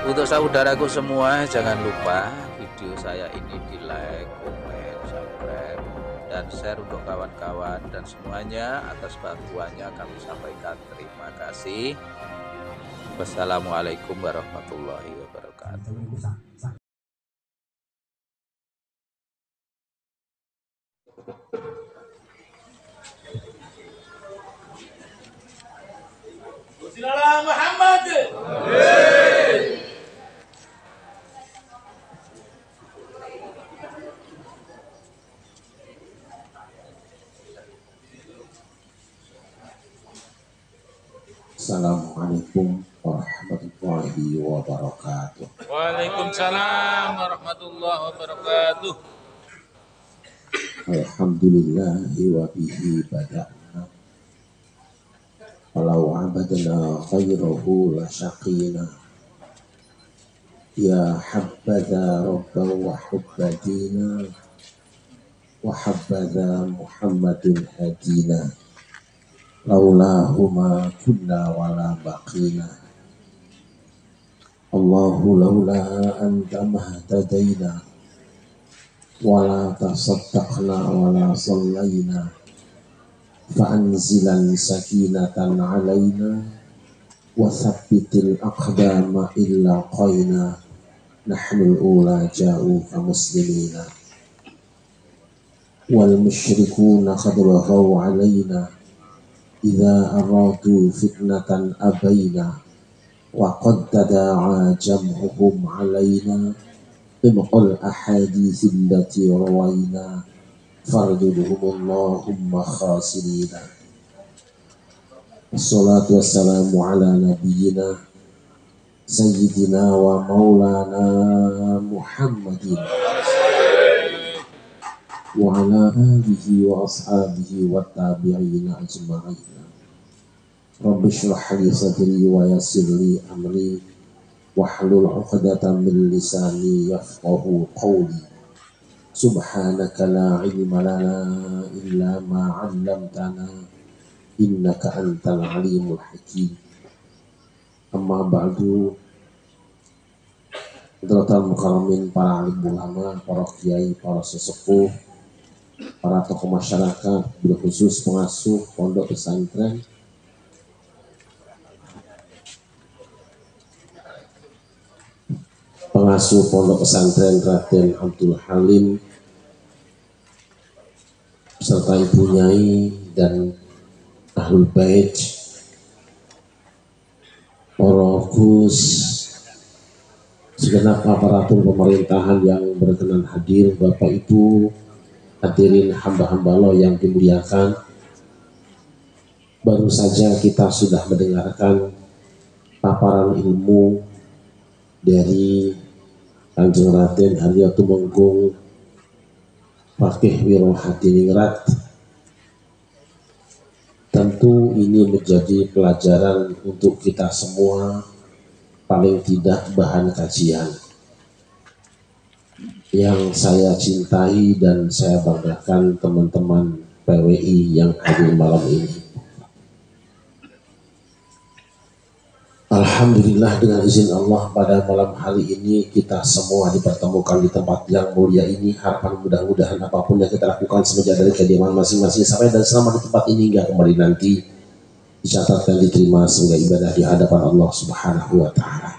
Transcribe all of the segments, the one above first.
Untuk saudaraku semua, jangan lupa video saya ini di like, komen, subscribe, dan share untuk kawan-kawan dan semuanya. Atas bantuannya kami sampaikan terima kasih. Wassalamualaikum warahmatullahi wabarakatuh. Salam Muhammad. Assalamualaikum warahmatullahi wabarakatuh. Waalaikumsalam warahmatullahi wabarakatuh. Alhamdulillahi wa bihi bada'na walau abadna khairahu la syaqina ya habbadha rabban wa hubbadina wa habbadha muhammadin hadina laulahuma kunna wala baqina Allahu laula anta mahtadaina wala tasaddaqna wala sallaina fa'anzilan sakinatan alaina wa thabbitil aqdama illa qaina nahnul ula ja'u ka muslimina wal musyrikuna qad baghaw alaina idza aradu fitnatan abaina wa qad tada'a jam'uhum alaina bimqal ahadits allati rawaina farjuhum Allahumma khasirina. Assalatu wassalamu ala nabiyyina sayyidina wa maulana Muhammadin wa ala alihi wa ashabihi wa tabi'ina ajma'in. Rabbi shrah li sadri wa yassir li amri wahlul 'uqdatam min lisani yafqahu qawli. Subhanaka la ilma lana illa ma 'allamtana innaka antal alimul hakim. Amma ba'du. Hadratal mukarramin, para alim ulama, para kiai, para sesepuh, para tokoh masyarakat, bil khusus pengasuh pondok pesantren, pengasuh pondok pesantren Raden Abdul Halim serta Ibu Nyai dan Ahlul Bait, para Gus, segenap aparatur pemerintahan yang berkenan hadir, Bapak Ibu, hadirin hamba-hamba Allah yang dimuliakan. Baru saja kita sudah mendengarkan paparan ilmu dari Kanjeng Raden Haryo Tumenggung Fakih Wiro Hadiningrat. Tentu ini menjadi pelajaran untuk kita semua, paling tidak bahan kajian yang saya cintai dan saya banggakan teman-teman PWI yang hadir malam ini. Alhamdulillah, dengan izin Allah pada malam hari ini kita semua dipertemukan di tempat yang mulia ini. Harapan mudah-mudahan apapun yang kita lakukan semenjak dari kediaman masing-masing sampai dan selama di tempat ini hingga kembali nanti dicatat dan diterima sebagai ibadah di hadapan Allah Subhanahu wa Ta'ala.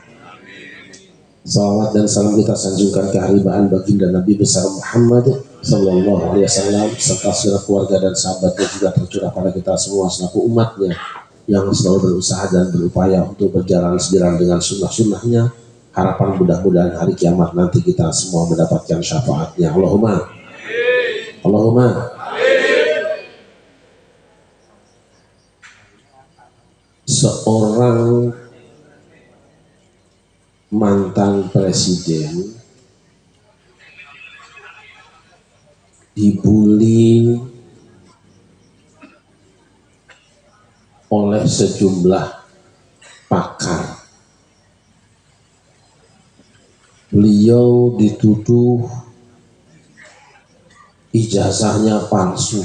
Salawat dan salam kita sanjungkan ke haribaan baginda Nabi besar Muhammad Sallallahu Alaihi Wasallam serta seluruh keluarga dan sahabatnya, juga tercurah pada kita semua selaku umatnya yang selalu berusaha dan berupaya untuk berjalan sejalan dengan sunnah-sunnahnya. Harapan mudah-mudahan hari kiamat nanti kita semua mendapatkan syafaatnya. Allahumma Allahumma. Seorang mantan presiden dibully oleh sejumlah pakar. Beliau dituduh ijazahnya palsu.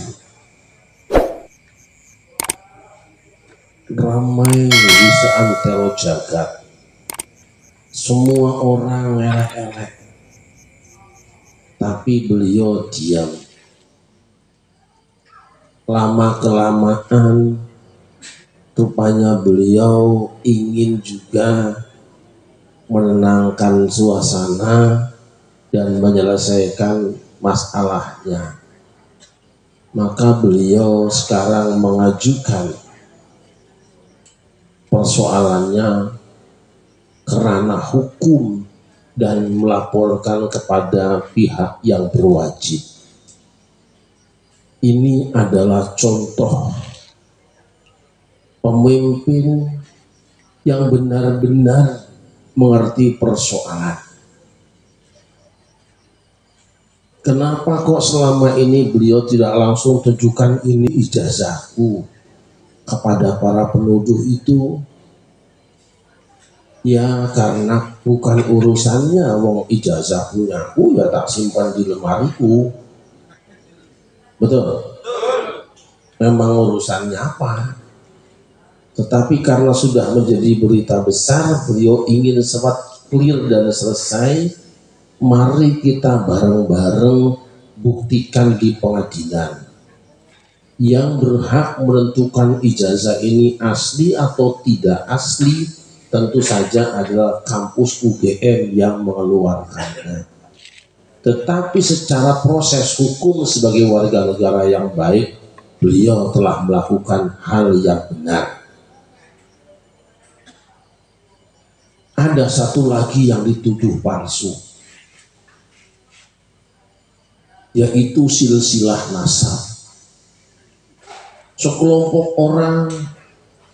Ramai di seantero jagat. semua orang elek-elek, tapi beliau diam. Lama-kelamaan rupanya beliau ingin juga menenangkan suasana dan menyelesaikan masalahnya. Maka beliau sekarang mengajukan persoalannya kerana hukum dan melaporkan kepada pihak yang berwajib. Ini adalah contoh pemimpin yang benar-benar mengerti persoalan. Kenapa kok selama ini beliau tidak langsung tunjukkan ini ijazahku kepada para penuduh itu? Ya karena bukan urusannya, wong ijazah punyaku ya tak simpan di lemariku. Betul? Memang urusannya apa? Tetapi karena sudah menjadi berita besar, beliau ingin cepat clear dan selesai. Mari kita bareng-bareng buktikan di pengadilan. Yang berhak menentukan ijazah ini asli atau tidak asli tentu saja adalah kampus UGM yang mengeluarkannya. Tetapi secara proses hukum sebagai warga negara yang baik, beliau telah melakukan hal yang benar. Ada satu lagi yang dituduh palsu, yaitu silsilah nasab. Sekelompok orang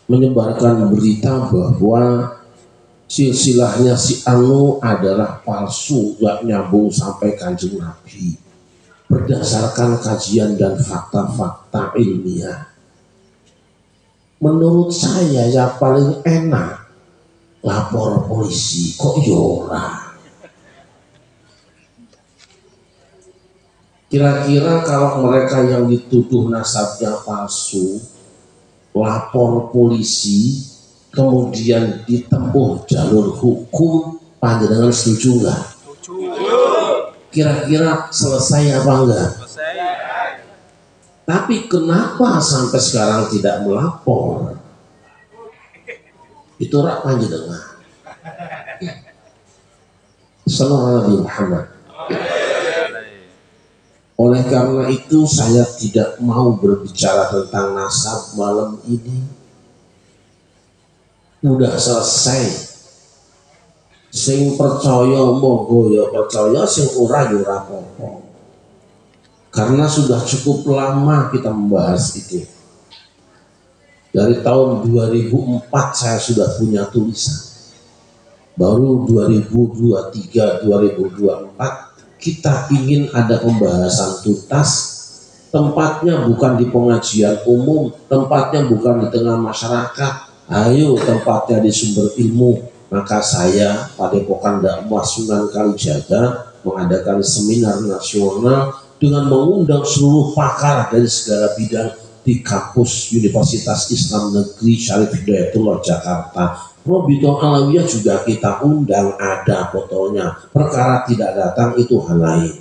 menyebarkan berita bahwa silsilahnya si Anu adalah palsu, gak nyambung sampai Kanjeng Nabi berdasarkan kajian dan fakta-fakta ilmiah. Menurut saya ya paling enak lapor polisi, kok yora. Kira-kira kalau mereka yang dituduh nasabnya palsu lapor polisi, kemudian ditempuh jalur hukum, panjenengan setuju nggak? Kira-kira selesai apa enggak? Tapi kenapa sampai sekarang tidak melapor? Itu rak panjenengan. Sallallahu alaihi Muhammad. Oleh karena itu saya tidak mau berbicara tentang nasab malam ini. Udah selesai. Sing percaya monggo ya percaya, sing ora ya ora apa-apa. Karena sudah cukup lama kita membahas itu. Dari tahun 2004 saya sudah punya tulisan. Baru 2023, 2024 kita ingin ada pembahasan tuntas. Tempatnya bukan di pengajian umum, tempatnya bukan di tengah masyarakat. Ayo tempatnya di sumber ilmu. Maka saya Padepokan Dakwah Sunan Kalijaga mengadakan seminar nasional dengan mengundang seluruh pakar dari segala bidang di kampus Universitas Islam Negeri Syarif Hidayatullah Jakarta. Robito Alawiyah juga kita undang, ada fotonya. Perkara tidak datang itu hal lain.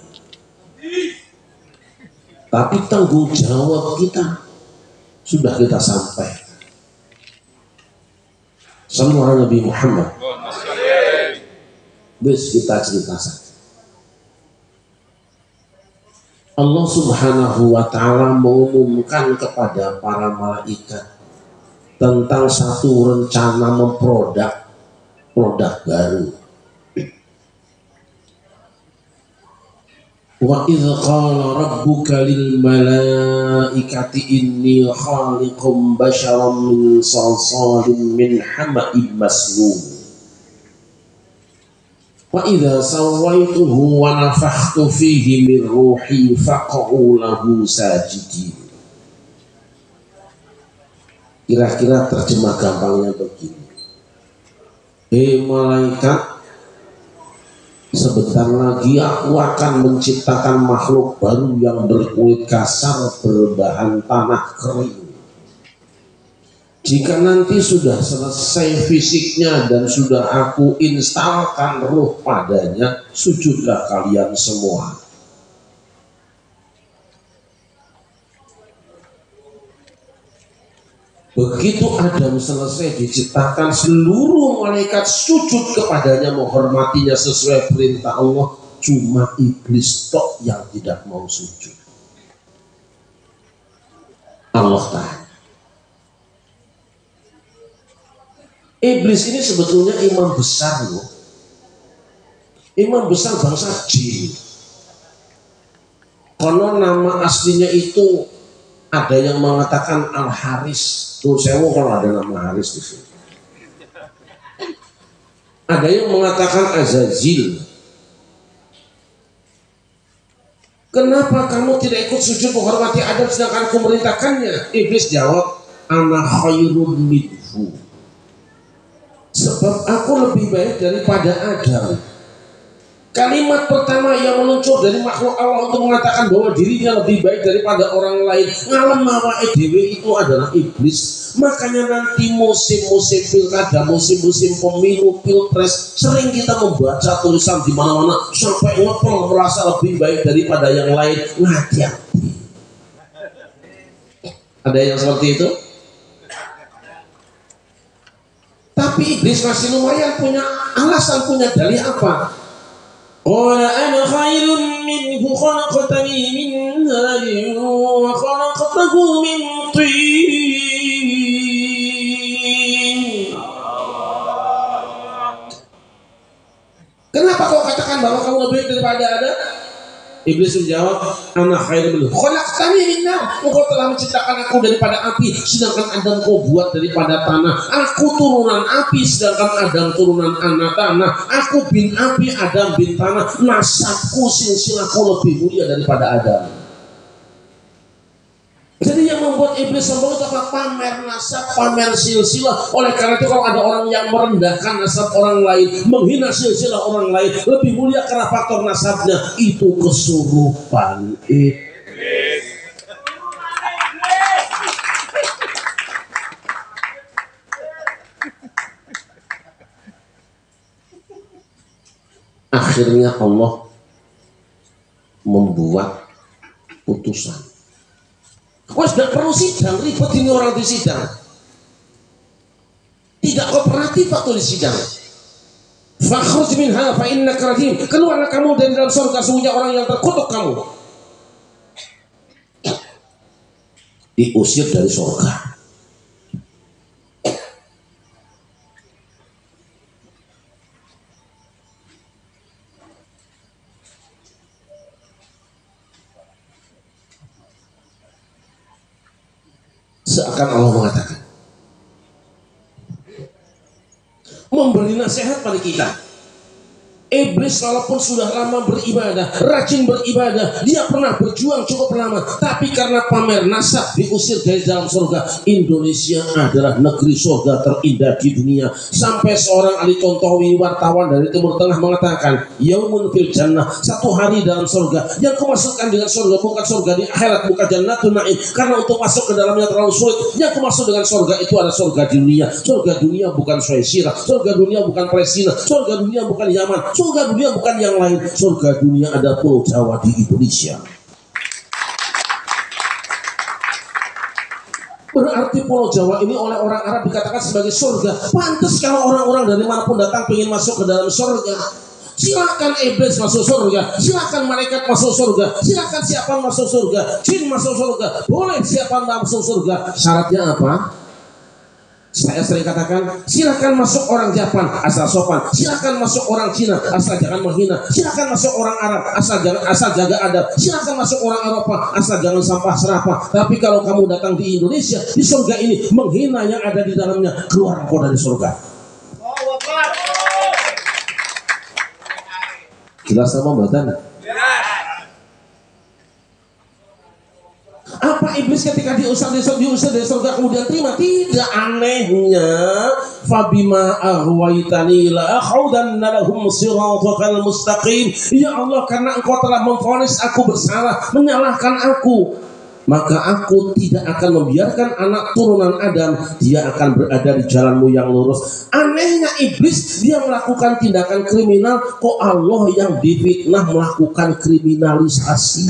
Tapi tanggung jawab kita sudah kita sampaikan. Semua Nabi Muhammad. Bis kita cerita saja. Allah Subhanahu wa Ta'ala mengumumkan kepada para malaikat tentang satu rencana produk baru. Wa idz qala rabbuka lil malaikati inni khaliqum basharan min salsalin min hama'in masnun. Wa idza sawaituhu wa nafakhtu fihi min ruhi faq'u lahu sajidin. Kira-kira terjemah gampangnya begini. Malaikat, sebentar lagi aku akan menciptakan makhluk baru yang berkulit kasar berbahan tanah kering. Jika nanti sudah selesai fisiknya dan sudah aku instalkan ruh padanya, sujudlah kalian semua. Begitu Adam selesai diciptakan, seluruh malaikat sujud kepadanya, menghormatinya sesuai perintah Allah. Cuma iblis tok yang tidak mau sujud. Allah tanya, iblis ini sebetulnya imam besar loh. Imam besar bangsa jin. Konon nama aslinya itu ada yang mengatakan Al-Haris. Tuh sewu kalau ada nama Haris di sini. Ada yang mengatakan Azazil. Kenapa kamu tidak ikut sujud menghormati Adam sedangkan aku memerintahkannya? Iblis jawab, ana khairun minhu. Sebab aku lebih baik daripada Adam. Kalimat pertama yang muncul dari makhluk Allah untuk mengatakan bahwa dirinya lebih baik daripada orang lain, ngalam awake dhewe, itu adalah iblis. Makanya nanti musim-musim pilkada, musim-musim pemilu, pilpres, sering kita membaca tulisan di mana-mana sampai ngepel merasa lebih baik daripada yang lain. Hati-hati. Ada yang seperti itu? Tapi iblis masih lumayan punya alasan, punya dalih apa? Qala ana khairun minhu khalaqtani min narin wa khalaqtahu min tin. Kenapa kau katakan bahwa kamu lebih baik daripada Adam? Iblis menjawab, ana khairun minhu khalaqtani min nar. Engkau telah menciptakan aku daripada api, sedangkan Adam kau buat daripada tanah. Aku turunan api, sedangkan Adam turunan anak tanah. Aku bin api, Adam bin tanah. Nasabku, silsilahku lebih mulia daripada Adam. Jadi yang membuat iblis sombong itu apa? Pamer nasab, pamer silsilah. Oleh karena itu kalau ada orang yang merendahkan nasab orang lain, menghina silsilah orang lain, lebih mulia karena faktor nasabnya, itu kesurupan iblis. Akhirnya Allah membuat putusan. Wes gak perlu sidang, ribet ini orang di sidang. Tidak kooperatif waktu di sidang. Fakhruj minha fa innaka rajim. Keluarlah kamu dari dalam surga, sesungguhnya orang yang terkutuk kamu. Diusir dari surga. Seakan Allah mengatakan, memberi nasihat pada kita. Iblis walaupun sudah lama beribadah, rajin beribadah, dia pernah berjuang cukup lama, tapi karena pamer nasab diusir dari dalam surga. Indonesia adalah negeri surga terindah di dunia. Sampai seorang ahli Tontowi, wartawan dari Timur Tengah, mengatakan, yaumun fil jannah, satu hari dalam surga. Yang kumasukkan dengan surga bukan surga di akhirat, bukan jannatun na'im, karena untuk masuk ke dalamnya terlalu sulit. Yang kumasuk dengan surga itu adalah surga dunia. Surga dunia bukan Swaziland, surga dunia bukan Palestina, surga dunia bukan Yaman, surga dunia bukan yang lain. Surga dunia ada Pulau Jawa di Indonesia. Berarti Pulau Jawa ini oleh orang Arab dikatakan sebagai surga. Pantas kalau orang-orang dari manapun datang ingin masuk ke dalam surga. Silakan iblis masuk surga, silakan malaikat masuk surga, silakan siapa masuk surga, jin masuk surga, boleh siapa masuk surga. Syaratnya apa? Saya sering katakan, silakan masuk orang Jepang asal sopan, silakan masuk orang Cina asal jangan menghina, silakan masuk orang Arab asal jaga adab, silakan masuk orang Eropa asal jangan sampah serapah. Tapi kalau kamu datang di Indonesia, di surga ini, menghina yang ada di dalamnya, keluar kau dari surga. Jelas sama Mbak Tana? Apa iblis ketika diusir dari surga kemudian terima? Tidak. Anehnya, fabima aghwaytani la aqudanna lahum siratal mustaqim. Ya Allah, karena engkau telah memvonis aku bersalah, menyalahkan aku, maka aku tidak akan membiarkan anak turunan Adam, dia akan berada di jalanmu yang lurus. Anehnya iblis, dia melakukan tindakan kriminal, kok Allah yang difitnah melakukan kriminalisasi.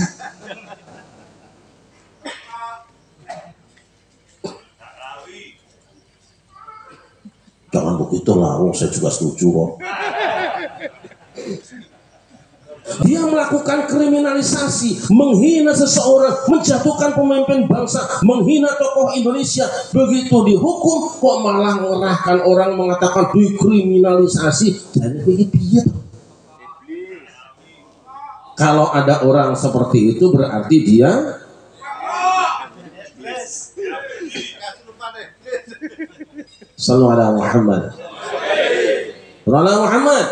Jangan begitu lah, saya juga setuju kok. Dia melakukan kriminalisasi, menghina seseorang, menjatuhkan pemimpin bangsa, menghina tokoh Indonesia. Begitu dihukum kok malah mengerahkan orang mengatakan dikriminalisasi. Jadi begitu. Kalau ada orang seperti itu berarti dia Sallallahu alaihi Muhammad. Sallallahu Muhammad.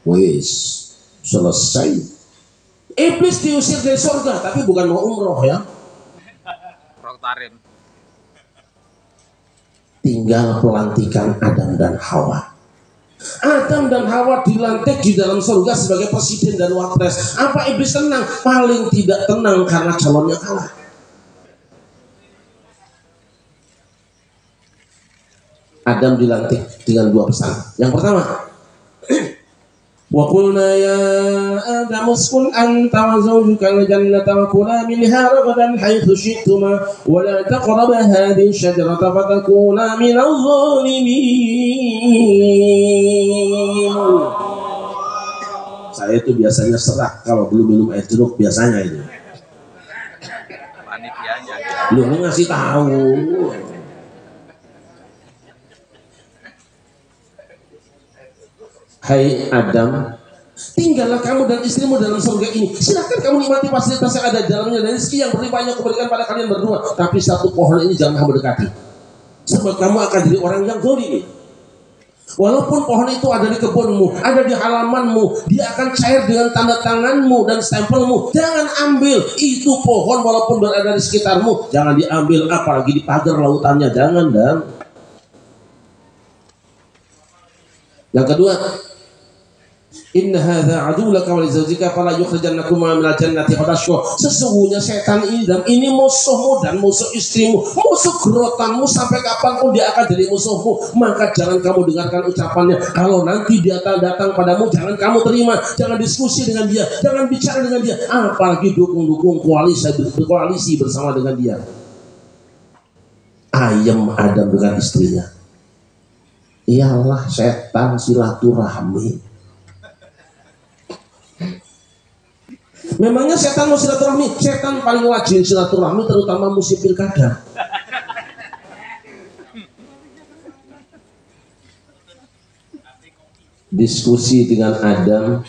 Wis selesai. Iblis diusir dari surga, tapi bukan mau umroh ya. Tinggal pelantikan Adam dan Hawa. Adam dan Hawa dilantik di dalam surga sebagai presiden dan wapres. Apa iblis tenang? Paling tidak tenang karena calonnya kalah. Adam dilantik dengan dua pesan. Yang pertama, wa qulna ya Adam uskun anta wa zawjuka al-jannata wa kula minha ragadan haythu syi'tuma wa la taqraba hadhihi asy-syajarata fatakuna minadh dhalimin. Saya itu biasanya serak kalau belum minum air jeruk biasanya itu. Panitianya. Lu ngasih tahu. Hai Adam, tinggallah kamu dan istrimu dalam surga ini. Silakan kamu nikmati fasilitas yang ada di dalamnya dan rezeki yang berlimpah yang kuberikan pada kalian berdua. Tapi satu pohon ini jangan kamu dekati, sebab kamu akan jadi orang yang zalim. Walaupun pohon itu ada di kebunmu, ada di halamanmu, dia akan cair dengan tanda tanganmu dan stempelmu. Jangan ambil itu pohon walaupun berada di sekitarmu. Jangan diambil, apalagi di pagar lautannya. Jangan, dan yang kedua, inna hadza adullaka wa li zawjika fala yukhrijannakuma minal jannati fatashqa. Sesungguhnya setan ini dan ini musuhmu dan musuh istrimu, musuh gerotanmu, sampai kapanpun dia akan jadi musuhmu. Maka jangan kamu dengarkan ucapannya. Kalau nanti dia datang padamu, jangan kamu terima, jangan diskusi dengan dia, jangan bicara dengan dia, apalagi dukung koalisi bersama dengan dia. Ayam Adam dengan istrinya. Iyalah setan silaturahmi. Memangnya setan mau silaturahmi? Setan paling rajin silaturahmi, terutama musim pilkada. Diskusi dengan Adam,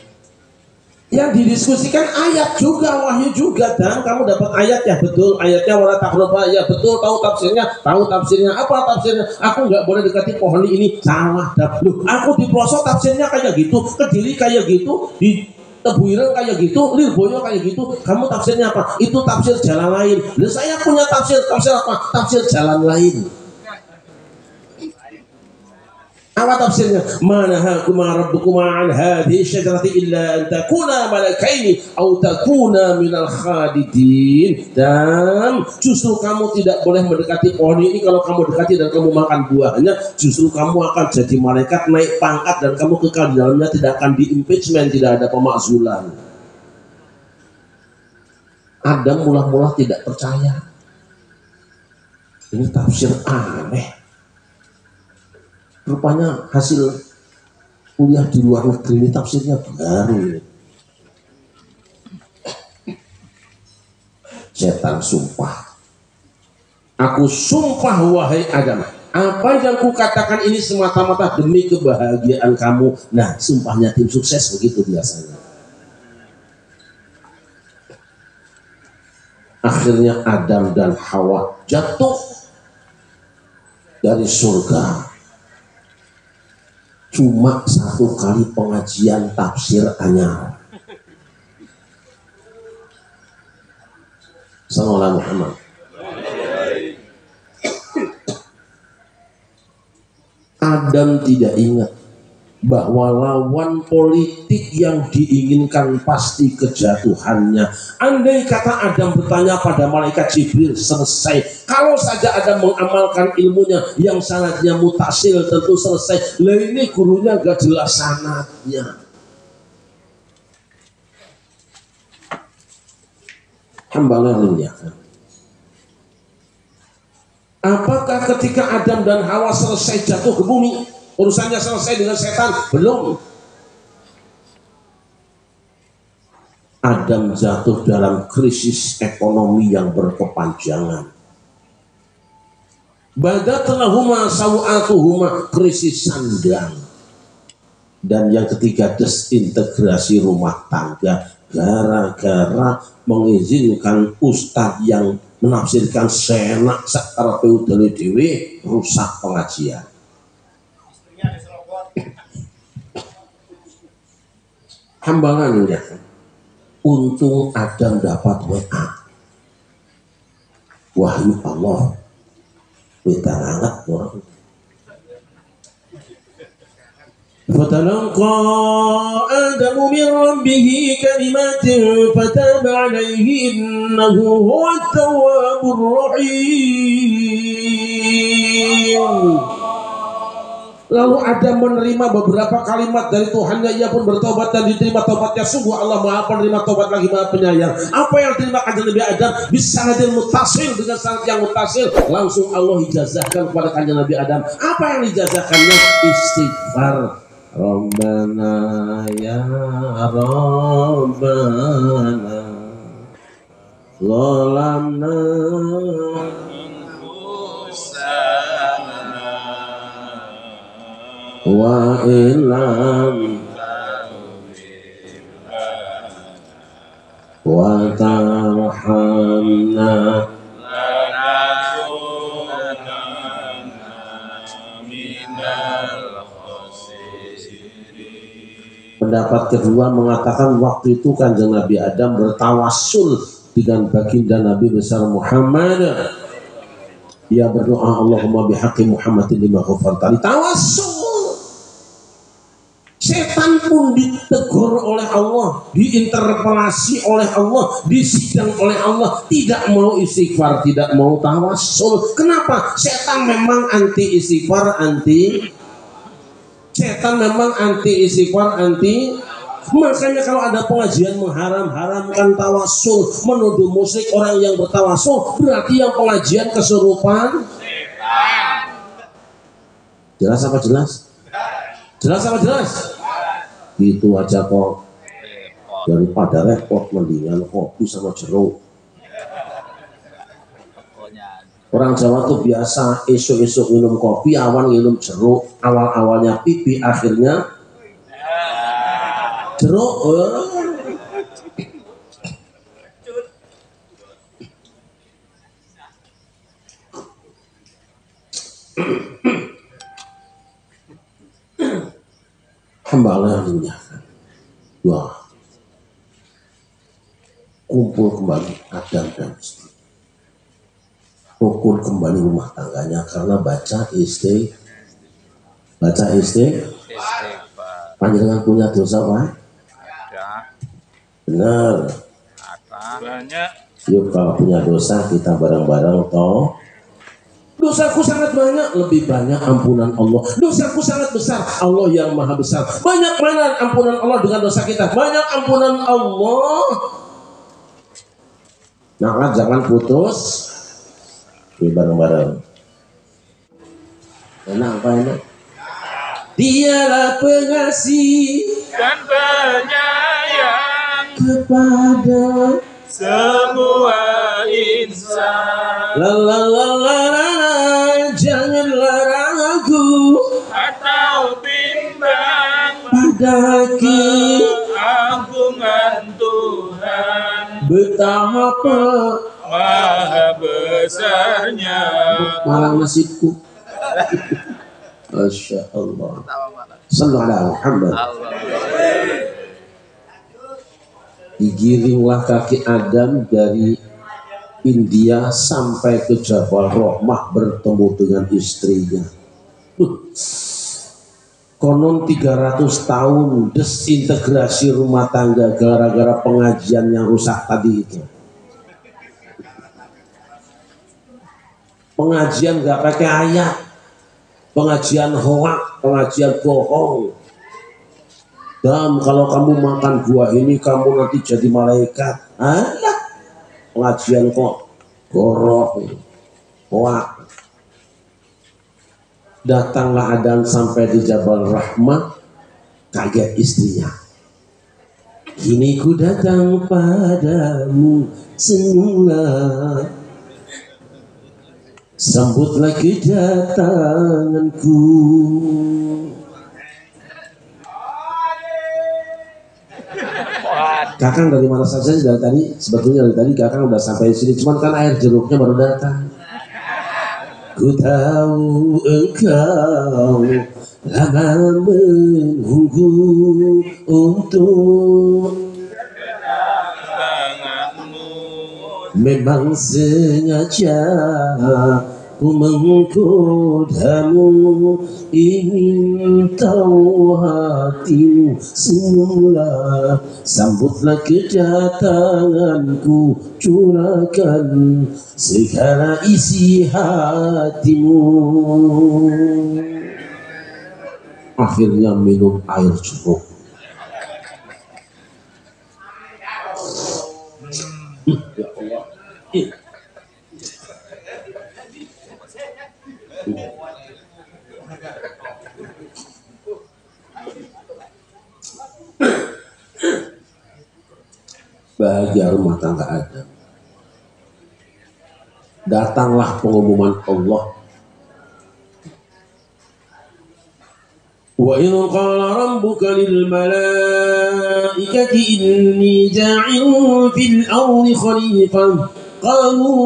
yang didiskusikan ayat juga, wahyu juga, dan kamu dapat ayat ya betul, ayatnya wala taqrabu ya betul, tahu tafsirnya, apa tafsirnya? Aku nggak boleh dekati pohon ini, salah. Loh, aku di pelosok tafsirnya kayak gitu, Kediri kayak gitu, di Tebuireng kayak gitu, Lirboyo kayak gitu. Kamu tafsirnya apa? Itu tafsir jalan lain. Loh, saya punya tafsir apa? Tafsir jalan lain. Apa tafsirnya? Manahakuma rabbukuma an hadhihi syajarati illa an takuna malakaini aw takuna minal khalidin. Dan justru kamu tidak boleh mendekati pohon ini. Kalau kamu dekati dan kamu makan buahnya, justru kamu akan jadi malaikat, naik pangkat, dan kamu kekal di dalamnya, tidak akan di-impeachment, tidak ada pemakzulan. Adam mula-mula tidak percaya. Ini tafsir aneh. Rupanya hasil kuliah di luar negeri ini tafsirnya baru. Setan sumpah, aku sumpah wahai Adam, apa yang kukatakan ini semata-mata demi kebahagiaan kamu. Nah, sumpahnya tim sukses begitu biasanya. Akhirnya Adam dan Hawa jatuh dari surga. Cuma satu kali pengajian tafsir anyar. Sallallahu Muhammad. Adam tidak ingat bahwa lawan politik yang diinginkan pasti kejatuhannya. Andai kata Adam bertanya pada malaikat Jibril, selesai. Kalau saja Adam mengamalkan ilmunya yang sanadnya mutasil, tentu selesai. Lah ini gurunya gak jelas sanadnya. Hambalannya. Apakah ketika Adam dan Hawa selesai jatuh ke bumi, urusannya selesai dengan setan? Belum. Adam jatuh dalam krisis ekonomi yang berkepanjangan. Badatlahuma sawatuhuma, krisis sandang. Dan yang ketiga, desintegrasi rumah tangga gara-gara mengizinkan ustadz yang menafsirkan senak secara peudale dewe, rusak pengajian. Hambalannya, untung Adam dapat WA, wahyu Allah, kita hangat orang. فتلقى آدم من ربه كلمات فتاب عليه إنه هو التواب الرحيم. Lalu Adam menerima beberapa kalimat dari Tuhannya, ia pun bertobat dan diterima tobatnya. Sungguh Allah Maha Penerima tobat lagi Maha Penyayang. Apa yang diterima kanjeng Nabi Adam bisa hadir mutasil, dengan sanad yang mutasil. Langsung Allah ijazahkan kepada kanjeng Nabi Adam. Apa yang dijazahkannya? Istighfar. Rabbana ya Rabbana Zalamna wa ilam wa tarhamna Pendapat kedua mengatakan waktu itu kanjeng Nabi Adam bertawassul dengan baginda Nabi besar Muhammad. Ia berdoa, Allahumma bihaqqi Muhammadin lima ghafartali. Tawassul. Setan pun ditegur oleh Allah, diinterpelasi oleh Allah, disidang oleh Allah, tidak mau istighfar, tidak mau tawassul. Kenapa? Setan memang anti istighfar, Setan memang anti istighfar, Makanya kalau ada pengajian mengharam-haramkan tawassul, menuduh musik orang yang bertawassul, berarti yang pengajian kesurupan. Jelas apa jelas? Jelas apa jelas? Gitu aja kok. Daripada repot mendingan kopi sama jeruk. Orang Jawa tuh biasa esok-esok minum kopi, awan minum jeruk. Awal-awalnya pipi, akhirnya jeruk. Hamba Allah yang dimuliakan. Wah, kumpul kembali Adam dan istri. Rukun kembali rumah tangganya karena baca Panjenengan punya dosa Pak? Benar. Banyak. Yuk kalau punya dosa kita bareng-bareng toh. Dosaku sangat banyak, lebih banyak ampunan Allah. Dosaku sangat besar, Allah yang maha besar. Banyak mana ampunan Allah dengan dosa kita? Banyak ampunan Allah. Nah, jangan putus. Bareng-bareng. Enak apa enak? Dialah pengasih Dan penyayang kepada semua insan. la la la la la la, janganlah ragu Atau bimbang pada keagungan Tuhan, betapa maha besarnya. malang nasibku. Masya Allah. Sallallahu alaihi Muhammad. Digiringlah kaki Adam dari India sampai ke Jabal Rahmah bertemu dengan istrinya. Konon 300 tahun desintegrasi rumah tangga gara-gara pengajian yang rusak tadi itu. Pengajian gak pakai ayat, pengajian hoak, pengajian bohong. Dan kalau kamu makan buah ini kamu nanti jadi malaikat. Alah, pengajian kok goroh, hoak. Datanglah Adam sampai di Jabal Rahmah, kaget istrinya. Kini ku datang padamu semula, sambutlah kedatanganku. Kakang dari mana saja dari tadi? Sebetulnya dari tadi Kakang udah sampai sini, cuman kan air jeruknya baru datang. Ku tahu engkau lama menunggu untuk memang sengaja ku menggodamu, ingin tahu hatimu semula, sambutlah kedatanganku, curahkan segala isi hatimu. Akhirnya minum air jeruk. Ya Allah. Bahagia rumah tangga Adam. Datanglah pengumuman Allah. Wa idh qala rabbuka lil malaikati inni ja'ilun fil ardi khalifah qalu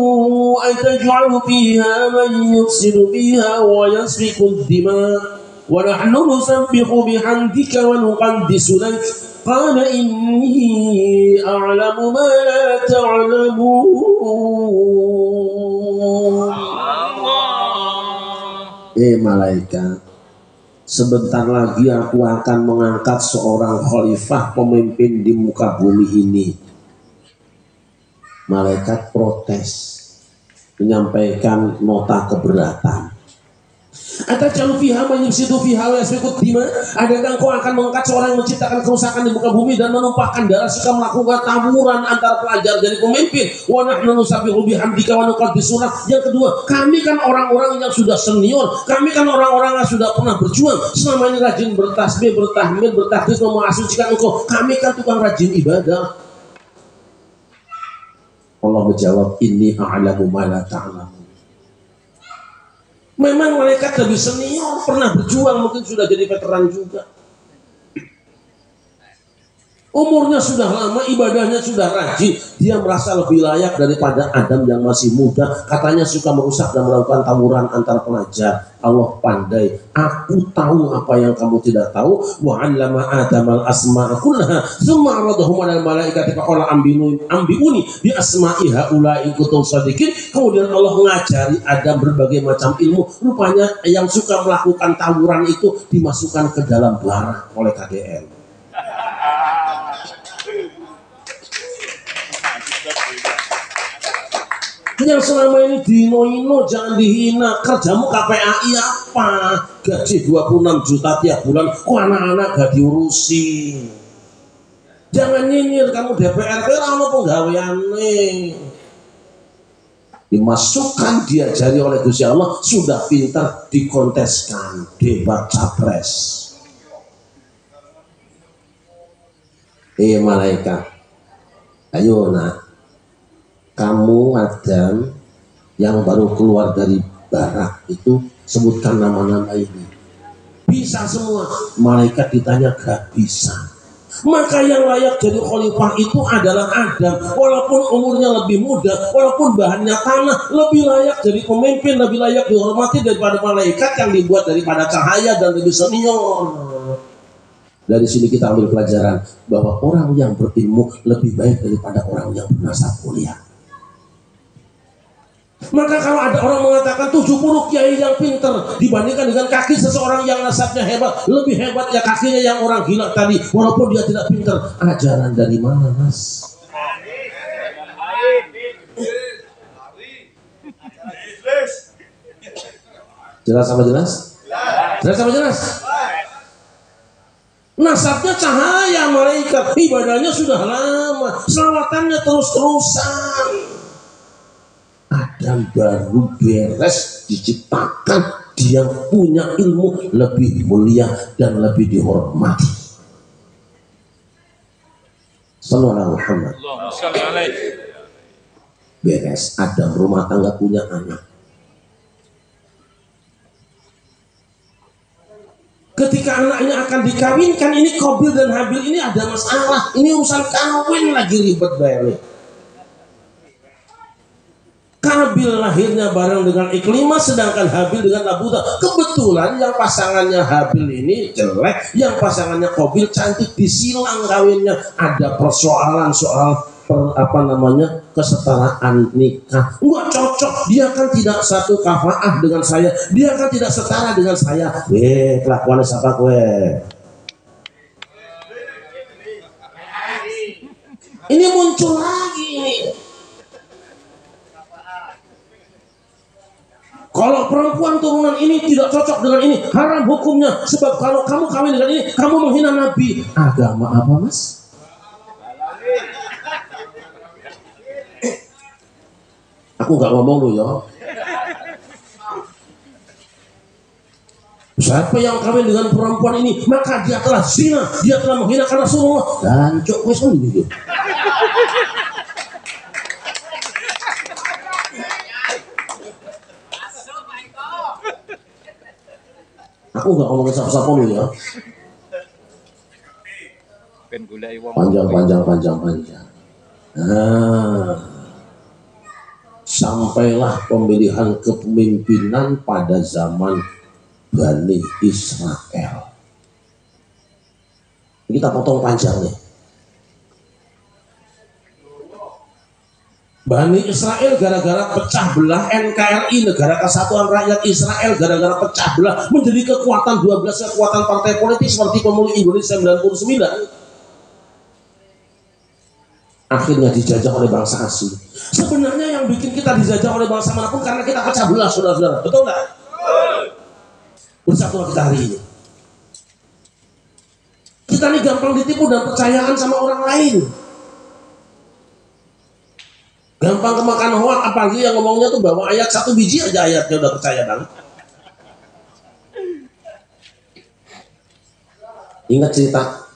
ataj'alu fiha man yufsidu fiha wa yasfiku ad-dima wa nahnu nusabbihu bihamdika wa nuqaddisu lak qala inni a'lamu ma la ta'lamun. Malaikat, sebentar lagi aku akan mengangkat seorang khalifah pemimpin di muka bumi ini. Malaikat protes, menyampaikan nota keberatan. Atajalu fiha man yufsidu fiha wa yasfiku dima? Adakah engkau akan mengangkat seorang yang menciptakan kerusakan di muka bumi dan menumpahkan darah serta melakukan taburan antara pelajar jadi pemimpin? Wa nahnu nusabbihu bihamdika wa nuqaddisu lak. Yang kedua, kami kan orang-orang yang sudah senior, kami kan orang-orang yang sudah pernah berjuang, selama ini rajin bertasbih, bertahmid, bertakbir, memuassucikan engkau. Kami kan tukang rajin ibadah. Allah menjawab, inni a'lamu ma la ta'lamun. Memang malaikat lebih senior, pernah berjuang, mungkin sudah jadi veteran juga. Umurnya sudah lama, ibadahnya sudah rajin. Dia merasa lebih layak daripada Adam yang masih muda. Katanya suka merusak dan melakukan tawuran antar pelajar. Allah pandai, aku tahu apa yang kamu tidak tahu. Wa 'allama Adamal asma'a kullaha tsumma 'aradahum 'alal malaikati faqala ambiuni bi asma'i haula'i kuntum shadiqin. Kemudian Allah mengajari Adam berbagai macam ilmu. Rupanya yang suka melakukan tawuran itu dimasukkan ke dalam bara oleh KDN. Yang selama ini dino-ino jangan dihina. Kerjamu KPAI apa? Gaji 26 juta tiap bulan, kok anak-anak gak diurusi? Jangan nyinyir, kamu DPR kamu penggaweane. Dimasukkan, diajari oleh Gusti Allah, sudah pintar dikonteskan debat capres. Malaikat, ayo nak, kamu Adam yang baru keluar dari barak itu, sebutkan nama-nama ini. Bisa semua. Malaikat ditanya gak bisa. Maka yang layak jadi khalifah itu adalah Adam. Walaupun umurnya lebih muda, walaupun bahannya tanah, lebih layak jadi pemimpin, lebih layak dihormati daripada malaikat yang dibuat daripada cahaya dan lebih senior. Dari sini kita ambil pelajaran bahwa orang yang berilmu lebih baik daripada orang yang bernasab mulia. Maka kalau ada orang mengatakan 70 kiai yang pinter dibandingkan dengan kaki seseorang yang nasabnya hebat, lebih hebat ya kakinya yang orang gila tadi, walaupun dia tidak pinter. Ajaran dari mana, Mas? Jelas sama jelas? Jelas sama jelas? Nasabnya cahaya malaikat, ibadahnya sudah lama, selawatannya terus-terusan. Adam baru beres diciptakan, dia punya ilmu lebih mulia dan lebih dihormati. Sallallahu Muhammad. Beres, Adam rumah tangga punya anak. Ketika anaknya akan dikawinkan, ini Qabil dan Habil ini ada masalah. Ini urusan kawin lagi ribet banget. Qabil lahirnya bareng dengan Iklimah, sedangkan Habil dengan Labuta. Kebetulan yang pasangannya Habil ini jelek, yang pasangannya Qabil cantik, disilang kawinnya. Ada persoalan soal kesetaraan nikah. Nggak cocok, dia kan tidak satu kafaah dengan saya, dia kan tidak setara dengan saya. Kelakuannya siapa gue? Ini muncul lagi ini. Kalau perempuan turunan ini tidak cocok dengan ini, haram hukumnya. Sebab kalau kamu kawin dengan ini, kamu menghina Nabi. Agama apa, Mas? Aku nggak ngomong loh ya. Siapa yang kawin dengan perempuan ini, maka dia telah zina, dia telah menghinakan Rasulullah. Dan cok wes gitu. Aku nggak ngomongin siapa-siapa loh ya. Panjang. Nah. Sampailah pemilihan kepemimpinan pada zaman Bani Israel. Kita potong panjangnya. Bani Israel gara-gara pecah belah, NKRI Negara Kesatuan Rakyat Israel gara-gara pecah belah menjadi kekuatan 12 kekuatan partai politik seperti Pemuda Indonesia 99. Akhirnya dijajah oleh bangsa asing. Sebenarnya yang bikin kita dijajah oleh bangsa manapun karena kita pecah belah, saudara-saudara. Betul nggak? Bersatulah kita hari ini. Kita ini gampang ditipu dan percayaan sama orang lain. Gampang kemakan hoak, apalagi yang ngomongnya tuh bawa ayat satu biji aja ayatnya udah percaya banget. Ingat cerita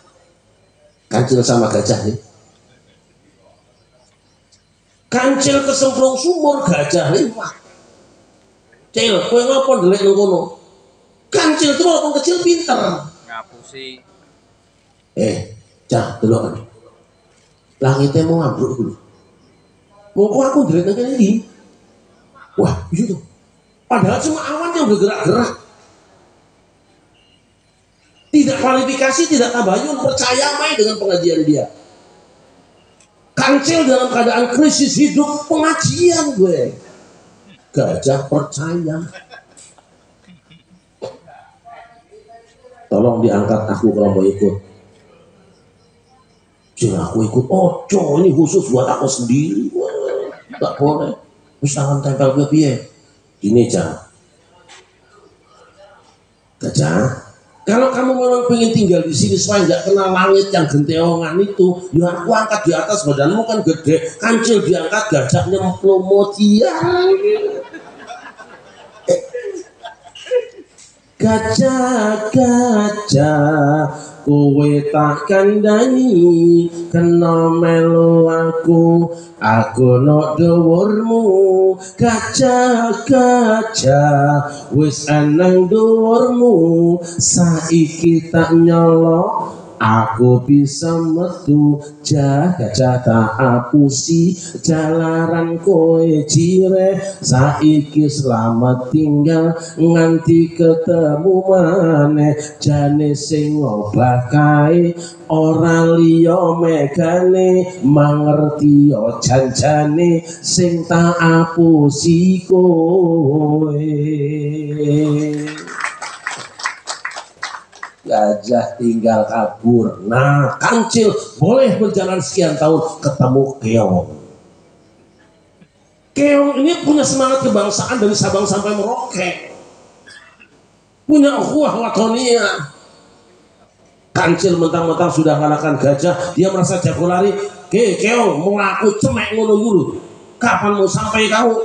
kancil sama gajah nih. Kancil kesemprong sumur, gajah lewat. Cil, kowe ngopo ndelek nang kono? Kancil itu walaupun kecil pinter. Ngapusi. Cah, delok. Langitnya mau ambruk dulu. Mongko aku ndelek nang kene iki. Wah, iya tuh. Padahal cuma awan yang bergerak-gerak. Tidak kualifikasi, tidak tabayun, percaya mai dengan pengajian dia. Kancil dalam keadaan krisis hidup, pengajian gue. Gajah percaya. Tolong diangkat aku kalau mau ikut. Jangan aku ikut. Ini khusus buat aku sendiri. Gak boleh. Terus tangan tempel gue piye? Gini Cang. Gajah. Kalau kamu memang pengen tinggal di sini supaya nggak kena langit yang genteongan itu, ya aku angkat di atas, badanmu kan gede, kancil diangkat, gajahnya memplomot Gajah, kowe tak kandani, kena melu aku nok dhuwurmu. Gajah, wis eneng dhuwurmu, saiki tak nyolok aku bisa metu gajah tak apusi jalaran koe cire saiki selamat tinggal nganti ketemu maneh jane sing ngobah kae ora liya megane mangerti yo janjane sing tak apusi koe. Gajah tinggal kabur. Nah, Kancil boleh berjalan sekian tahun ketemu keong. Keong ini punya semangat kebangsaan dari Sabang sampai Merauke. Punya ukhuwah watonia. Kancil mentang-mentang sudah kalahkan gajah, dia merasa jago lari. Keong mau aku cemek ngono dulu. Kapan mau sampai kau?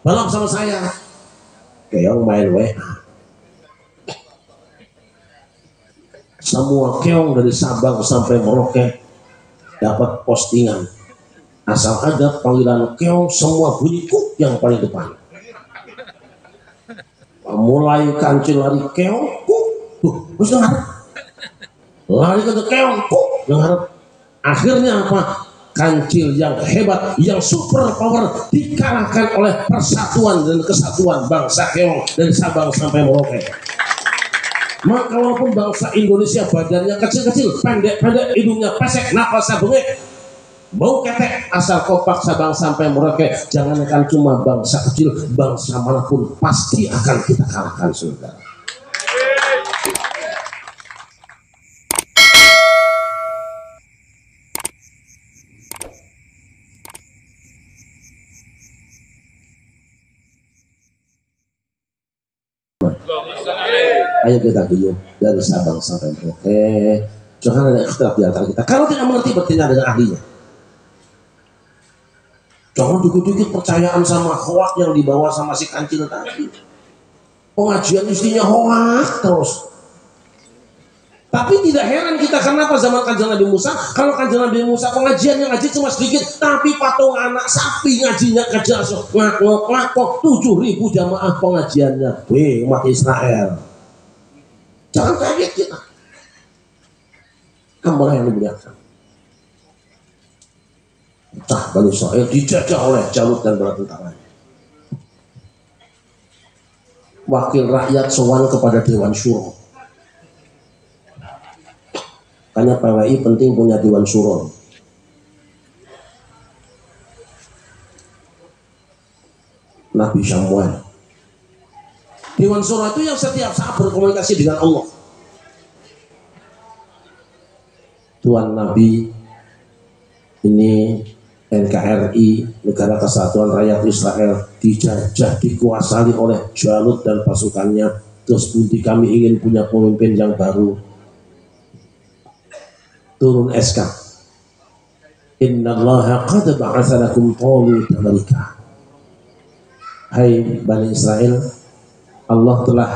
Balap sama saya. Keong main WA. Semua keong dari Sabang sampai Merauke dapat postingan. Asal ada panggilan keong, semua bunyi kuk yang paling depan. Mulai Kancil lari keong, kuk, terus dengar. Lari ke keong, kuk, dengar. Akhirnya apa? Kancil yang hebat, yang super power dikalahkan oleh persatuan dan kesatuan bangsa keong dari Sabang sampai Merauke. Maka walaupun bangsa Indonesia badannya kecil-kecil, pendek-pendek, hidungnya pesek, napasnya bengek, bau ketek, asal kompak Sabang sampai Merauke, jangankan cuma bangsa kecil, bangsa manapun pasti akan kita kalahkan, saudara. Ayo kita dulu dari Sabang sampai Merauke. Jangan ada ikhtilaf di antara kita. Kalau tidak mengerti bertanya dengan ahlinya. Jangan dikit-dikit percayaan sama hoak yang dibawa sama si Kancil tadi. Pengajian istrinya hoak terus. Tapi tidak heran kita kenapa zaman Kanjeng Nabi Musa, kalau Kanjeng Nabi Musa pengajian yang ngaji cuma sedikit, tapi patung anak sapi ngajinya kerja ngakok 7.000 jamaah pengajiannya. Weh, umat Israel. Jangan kaget kita. Hamba yang dimuliakan. Entah Bani Israel dijajah oleh Jalut dan bala tentaranya. Wakil rakyat sowan kepada Dewan Syuro. Karena PWI penting punya Dewan Syuro. Nabi Samuel. Dewan Syuro itu yang setiap saat berkomunikasi dengan Allah. Tuan Nabi ini NKRI, Negara Kesatuan Rakyat Israel, dijajah, dikuasai oleh Jalut dan pasukannya. Terus nanti kami ingin punya pemimpin yang baru. Turun SK. Innallaha qad ba'atsa lakum Taluta malika. Hai Bani Israel, Allah telah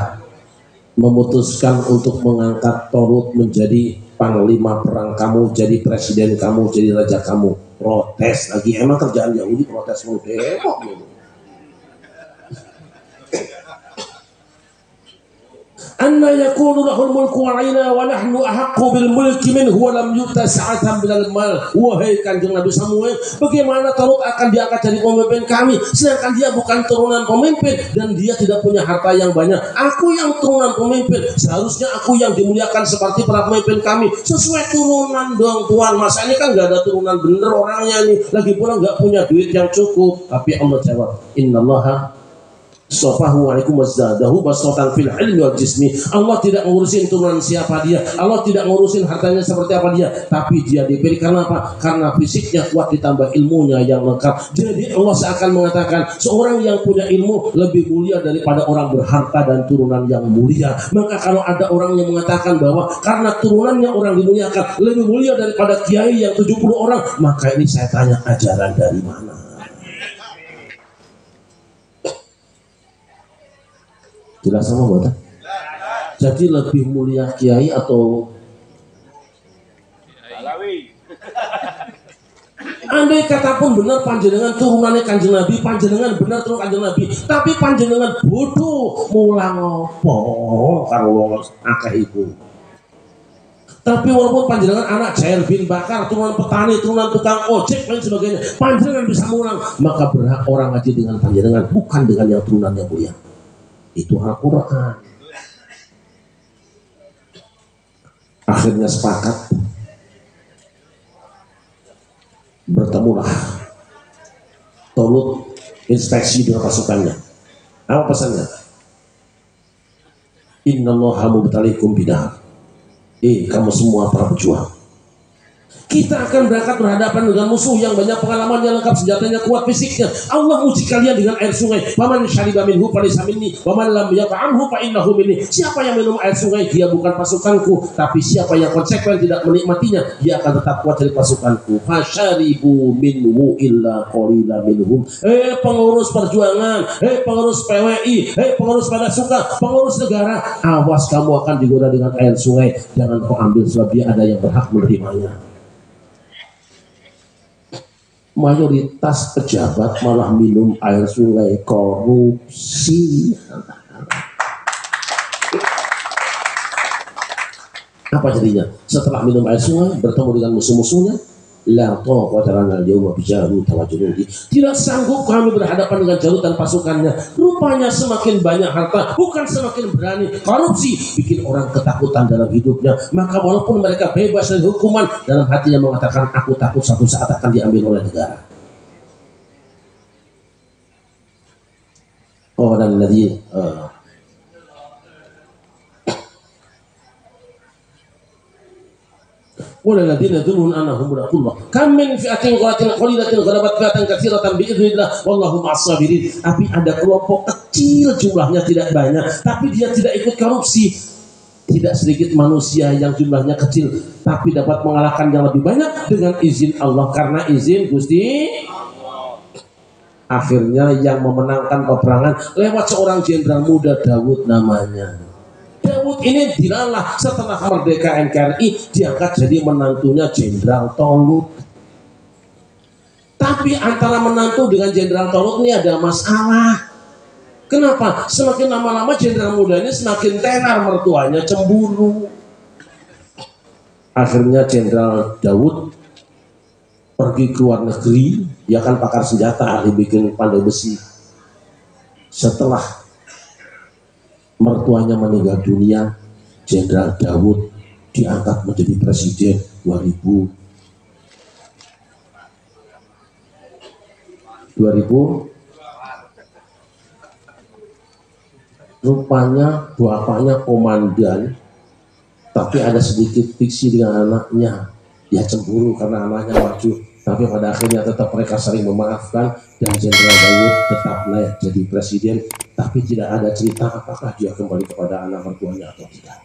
memutuskan untuk mengangkat Talut menjadi panglima perang kamu, jadi presiden kamu, jadi raja kamu. Protes lagi, emang kerjaan Yahudi protes mau demo gitu. Anna yakunu lahul mulku alaina wa nahnu ahaqqu bil mulki minhu wa lam yu'ta sa'atan minal mal. Wahai Kanjeng Nabi Samuel, bagaimana Talut akan diangkat jadi pemimpin kami sedangkan dia bukan turunan pemimpin dan dia tidak punya harta yang banyak. Aku yang turunan pemimpin, seharusnya aku yang dimuliakan seperti para pemimpin kami. Sesuai turunan dong Tuhan. Masa ini kan gak ada turunan bener orangnya nih, lagi pula gak punya duit yang cukup. Tapi Allah jawab, innallaha sofahu alaikum wazdadahu basatan fil ilmi wal jismi. Allah tidak ngurusin turunan siapa dia, Allah tidak ngurusin hartanya seperti apa dia, tapi dia diberi karena apa? Karena fisiknya kuat ditambah ilmunya yang lengkap. Jadi Allah seakan mengatakan seorang yang punya ilmu lebih mulia daripada orang berharta dan turunan yang mulia. Maka kalau ada orang yang mengatakan bahwa karena turunannya orang dimuliakan lebih mulia daripada kiai yang 70 orang, maka ini saya tanya ajaran dari mana? Jelas sama buatan? Jadi lebih mulia kiai atau andai kata pun benar panjenengan turunannya Kanjeng Nabi, panjenengan benar turun Kanjeng Nabi, tapi panjenengan bodoh mulang apa karo akeh iku. Tapi walaupun panjenengan anak Jair bin Bakar, turunan petani, turunan tukang ojek dan sebagainya, panjenengan bisa mulang, maka berhak orang ngaji dengan panjenengan, bukan dengan yang turunan yang mulia. Itu Al-Quran. Akhirnya sepakat, bertemulah Tolut inspeksi dengan pasukannya. Apa pesannya? Innallaha mubtaliikum bidar. Kamu semua para pejuang, kita akan berangkat berhadapan dengan musuh yang banyak pengalamannya, lengkap senjatanya, kuat fisiknya. Allah uji kalian dengan air sungai. Faman syariba minhu falaysa minni wa man lam yat'amhu fa innahu minni. Siapa yang minum air sungai, dia bukan pasukanku. Tapi siapa yang konsekuen tidak menikmatinya, dia akan tetap kuat dari pasukanku. Fasyaribu minhu illa qalila minhum. Pengurus perjuangan, pengurus PWI, pengurus pada suka, pengurus negara, awas kamu akan digoda dengan air sungai. Jangan kau ambil, sebab dia ada yang berhak menerimanya. Mayoritas pejabat malah minum air sungai, korupsi. Apa jadinya? Setelah minum air sungai, bertemu dengan musuh-musuhnya, la taqata lana al-yawma bi Jalut wa Junudi. Tidak sanggup kami berhadapan dengan Jalut dan pasukannya. Rupanya semakin banyak harta, bukan semakin berani. Korupsi bikin orang ketakutan dalam hidupnya. Maka walaupun mereka bebas dari hukuman, dalam hatinya mengatakan, aku takut satu saat akan diambil oleh negara. Dan lagi waladina dzunun annahum mulaqullah kam min fi'atin qalilatin ghalabat fi'atan katsiratan bi'idznillah wallahu ma'as sabirin. Tapi ada kelompok kecil, jumlahnya tidak banyak, tapi dia tidak ikut korupsi. Tidak sedikit manusia yang jumlahnya kecil tapi dapat mengalahkan yang lebih banyak dengan izin Allah, karena izin Gusti. Akhirnya yang memenangkan peperangan lewat seorang jenderal muda, Daud namanya. Daud ini dilalah setelah merdeka NKRI, diangkat jadi menantunya Jenderal Tolut. Tapi antara menantu dengan Jenderal Tolut ini ada masalah. Kenapa? Semakin lama-lama jenderal muda ini semakin tenar, mertuanya cemburu. Akhirnya Jenderal Daud pergi ke luar negeri, dia kan pakar senjata, ahli bikin pandai besi. Setelah mertuanya meninggal dunia, Jenderal Daud diangkat menjadi presiden 2000. Rupanya bapaknya komandan, tapi ada sedikit fiksi dengan anaknya. Dia cemburu karena anaknya maju, tapi pada akhirnya tetap mereka saling memaafkan dan Jenderal Daud tetap naik jadi presiden. Tapi tidak ada cerita apakah dia kembali kepada anak mertuanya atau tidak.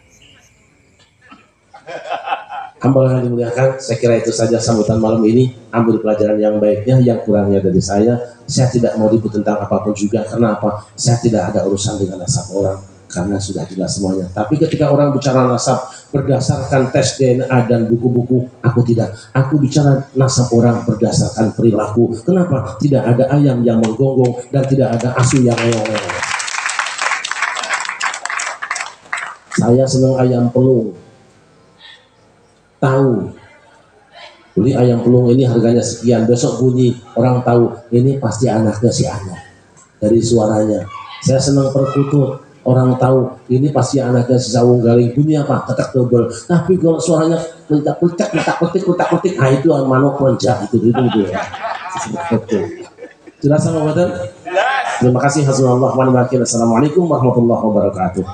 Hamba yang dimuliakan, saya kira itu saja sambutan malam ini. Ambil pelajaran yang baiknya, yang kurangnya dari saya tidak mau ribut tentang apapun juga. Karena apa? Saya tidak ada urusan dengan nasab orang, karena sudah jelas semuanya. Tapi ketika orang bicara nasab berdasarkan tes DNA dan buku-buku, aku tidak. Aku bicara nasab orang berdasarkan perilaku. Kenapa? Tidak ada ayam yang menggonggong dan tidak ada asu yang ngeyong-ngeyong. Saya senang ayam pelung. Tahu beli ayam pelung ini harganya sekian, besok bunyi orang tahu ini pasti anaknya si Anak dari suaranya. Saya senang perkutut, orang tahu ini pasti anaknya si Sawung Galing, bunyi apa? Tetek double. Tapi kalau suaranya letak-letik, nah itu manuk lonjak itu ya. Jelas sama badan? Terima kasih. Hasbunallah wa ni'mal wakil. Assalamualaikum warahmatullahi wabarakatuh.